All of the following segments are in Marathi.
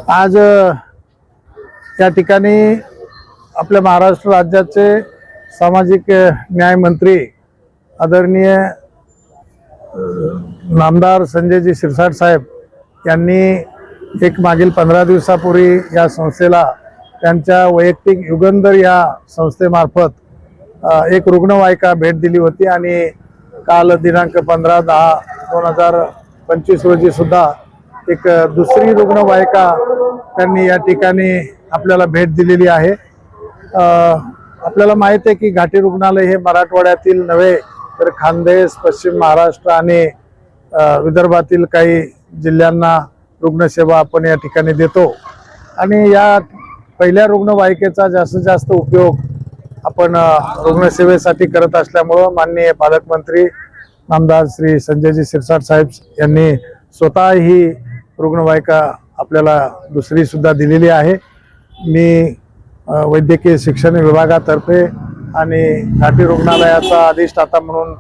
आज या ठिकाणी आपल्या महाराष्ट्र राज्याचे सामाजिक न्याय मंत्री आदरणीय नामदार संजयजी शिरसाट साहेब यांनी एक मागील 15 दिवसापूर्वी या संस्थेला त्यांच्या वैयक्तिक युगंधर या संस्थेमार्फत एक रुग्णवाहिका भेट दिली होती आणि काल दिनांक 15/10/2025 रोजी सुद्धा एक दुसरी रुग्णवाहिका त्यांनी या ठिकाणी आपल्याला भेट दिलेली आहे। आपल्याला माहित आहे की घाटी रुग्णालय हे मराठवाड्यातील नव्हे तर खानदेश, पश्चिम महाराष्ट्र आणि विदर्भातील काही जिल्ह्यांना रुग्णसेवा आपण या ठिकाणी देतो आणि या पहिल्या रुग्णवाहिकेचा जास्तीत जास्त उपयोग आपण रुग्णसेवेसाठी करत असल्यामुळे माननीय पालकमंत्री नामदार श्री संजयजी शिरसाट साहेब यांनी स्वतः ही रुग्णवाहिका आपल्याला दुसरी सुद्धा दिलेली आहे। मी वैद्यकीय शिक्षण विभागातर्फे आणि घाटी रुग्णालयाचा अधिष्ठाता म्हणून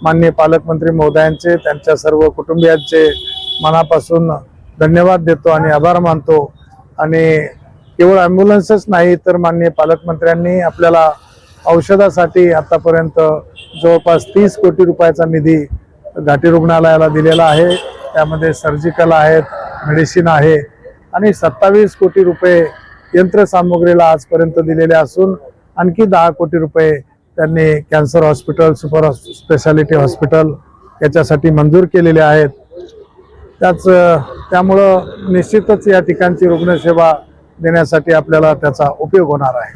माननीय पालकमंत्री महोदयांचे त्यांच्या सर्व कुटुंबियांचे मनापासून धन्यवाद देतो आणि आभार मानतो। आणि केवळ ॲम्ब्युलन्सच नाही तर माननीय पालकमंत्र्यांनी आपल्याला औषधासाठी आतापर्यंत जवळपास 30 कोटी रुपयाचा निधी घाटी रुग्णालयाला दिलेला आहे। त्यामध्ये सर्जिकल आहेत, मेडिसिन आहे आणि 27 कोटी रुपये यंत्रसामुग्रीला आजपर्यंत दिलेले असून आणखी 10 कोटी रुपये त्यांनी cancer hospital, super speciality hospital याच्यासाठी मंजूर केलेले आहेत। त्यामुळं निश्चितच या ठिकाणची रुग्णसेवा देण्यासाठी आपल्याला त्याचा उपयोग होणार आहे।